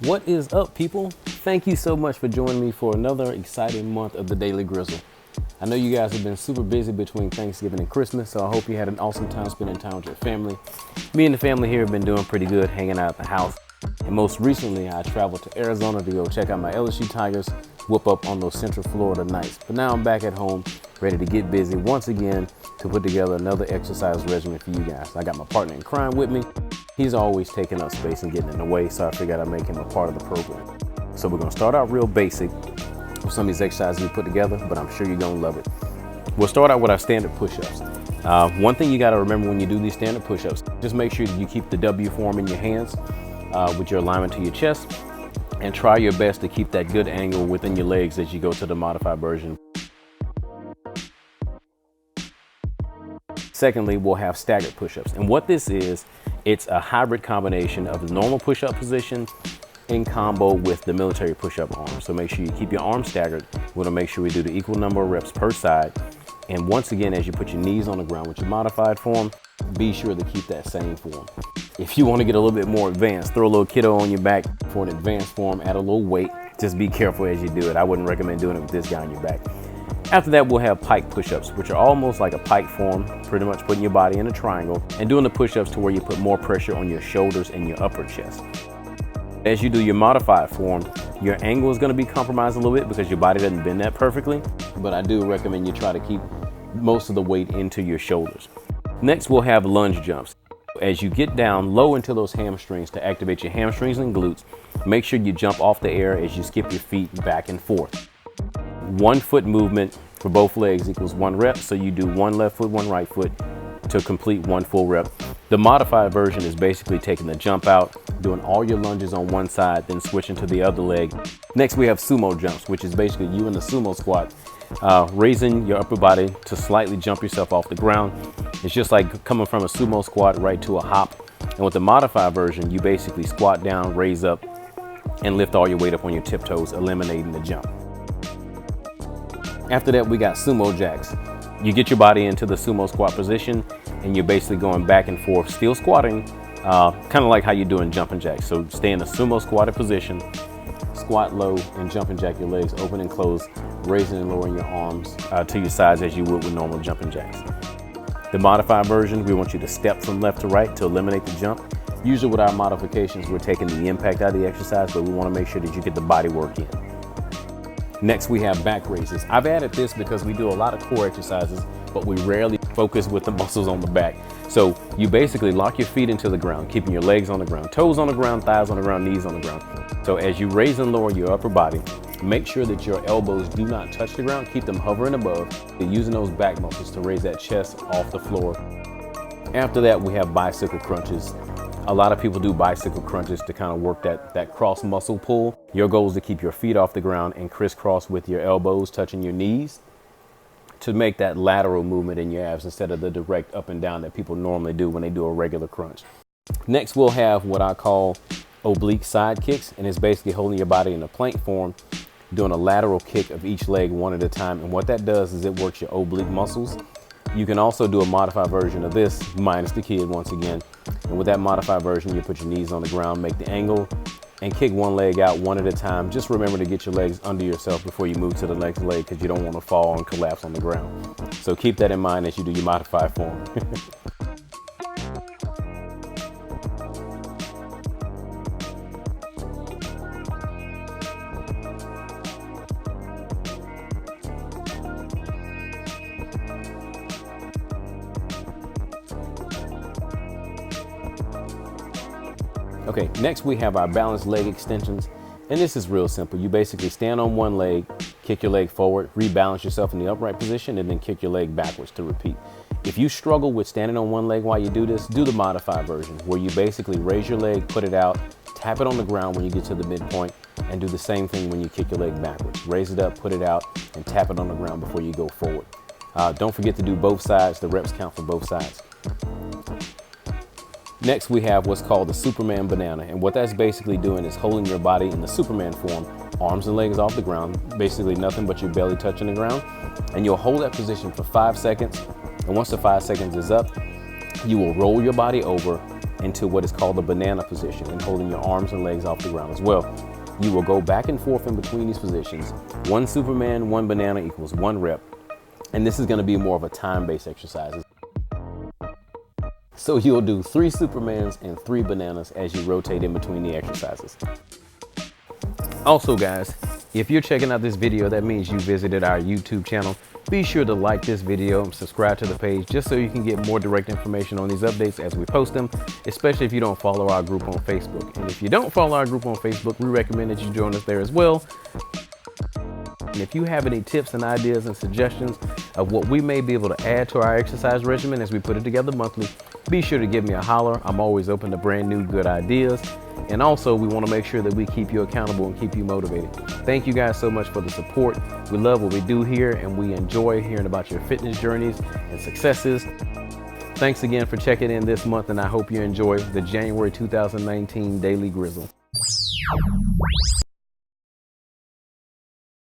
What is up, people? Thank you so much for joining me for another exciting month of the Daily Grizzle. I know you guys have been super busy between Thanksgiving and Christmas, so I hope you had an awesome time spending time with your family. Me and the family here have been doing pretty good, hanging out at the house. And most recently, I traveled to Arizona to go check out my LSU Tigers, whoop up on those Central Florida Knights. But now I'm back at home, ready to get busy once again to put together another exercise regimen for you guys. I got my partner in crime with me. He's always taking up space and getting in the way, so I figured I'd make him a part of the program. So we're gonna start out real basic with some of these exercises we put together, but I'm sure you're gonna love it. We'll start out with our standard push-ups. One thing you gotta remember when you do these standard push-ups, just make sure that you keep the W form in your hands with your alignment to your chest, and try your best to keep that good angle within your legs as you go to the modified version. Secondly, we'll have staggered push-ups. And what this is, it's a hybrid combination of the normal push-up position in combo with the military push-up arm. So make sure you keep your arms staggered. We want to make sure we do the equal number of reps per side. And once again, as you put your knees on the ground with your modified form, be sure to keep that same form. If you want to get a little bit more advanced, throw a little kiddo on your back for an advanced form, add a little weight. Just be careful as you do it. I wouldn't recommend doing it with this guy on your back. After that, we'll have pike push-ups, which are almost like a pike form, pretty much putting your body in a triangle and doing the push-ups to where you put more pressure on your shoulders and your upper chest. As you do your modified form, your angle is going to be compromised a little bit because your body doesn't bend that perfectly, but I do recommend you try to keep most of the weight into your shoulders. Next, we'll have lunge jumps. As you get down low into those hamstrings to activate your hamstrings and glutes, make sure you jump off the air as you skip your feet back and forth. 1 foot movement for both legs equals 1 rep, so you do 1 left foot, 1 right foot to complete 1 full rep. The modified version is basically taking the jump out, doing all your lunges on one side, then switching to the other leg. Next, we have sumo jumps, which is basically you in the sumo squat, raising your upper body to slightly jump yourself off the ground. It's just like coming from a sumo squat right to a hop. And with the modified version, you basically squat down, raise up, and lift all your weight up on your tiptoes, eliminating the jump. After that, we got sumo jacks. You get your body into the sumo squat position and you're basically going back and forth, still squatting, kind of like how you do in jumping jacks. So stay in a sumo squatted position, squat low and jumping jack your legs open and close, raising and lowering your arms to your sides as you would with normal jumping jacks. The modified version, we want you to step from left to right to eliminate the jump. Usually with our modifications, we're taking the impact out of the exercise, but we want to make sure that you get the body work in. Next, we have back raises. I've added this because we do a lot of core exercises, but we rarely focus with the muscles on the back. So you basically lock your feet into the ground, keeping your legs on the ground, toes on the ground, thighs on the ground, knees on the ground. So as you raise and lower your upper body, make sure that your elbows do not touch the ground. Keep them hovering above. You're using those back muscles to raise that chest off the floor. After that, we have bicycle crunches. A lot of people do bicycle crunches to kind of work that cross muscle pull. Your goal is to keep your feet off the ground and crisscross with your elbows touching your knees to make that lateral movement in your abs instead of the direct up and down that people normally do when they do a regular crunch. Next, we'll have what I call oblique side kicks, and it's basically holding your body in a plank form, doing a lateral kick of each leg one at a time. And what that does is it works your oblique muscles. You can also do a modified version of this, minus the kid once again. And with that modified version, you put your knees on the ground, make the angle, and kick one leg out one at a time. Just remember to get your legs under yourself before you move to the next leg because you don't want to fall and collapse on the ground. So keep that in mind as you do your modified form. Okay, next we have our balanced leg extensions, and this is real simple. You basically stand on one leg, kick your leg forward, rebalance yourself in the upright position, and then kick your leg backwards to repeat. If you struggle with standing on one leg while you do this, do the modified version, where you basically raise your leg, put it out, tap it on the ground when you get to the midpoint, and do the same thing when you kick your leg backwards. Raise it up, put it out, and tap it on the ground before you go forward. Don't forget to do both sides. The reps count for both sides. Next, we have what's called the Superman banana. And what that's basically doing is holding your body in the Superman form, arms and legs off the ground, basically nothing but your belly touching the ground. And you'll hold that position for 5 seconds. And once the 5 seconds is up, you will roll your body over, into what is called the banana position and holding your arms and legs off the ground as well. You will go back and forth in between these positions. 1 Superman, 1 banana equals 1 rep. And this is going to be more of a time-based exercise. So you'll do 3 Supermans and 3 bananas as you rotate in between the exercises. Also guys, if you're checking out this video, that means you visited our YouTube channel. Be sure to like this video and subscribe to the page just so you can get more direct information on these updates as we post them, especially if you don't follow our group on Facebook. And if you don't follow our group on Facebook, we recommend that you join us there as well. And if you have any tips and ideas and suggestions of what we may be able to add to our exercise regimen as we put it together monthly, be sure to give me a holler. I'm always open to brand new good ideas. And also, we want to make sure that we keep you accountable and keep you motivated. Thank you guys so much for the support. We love what we do here, and we enjoy hearing about your fitness journeys and successes. Thanks again for checking in this month, and I hope you enjoy the January 2019 Daily Grizzle.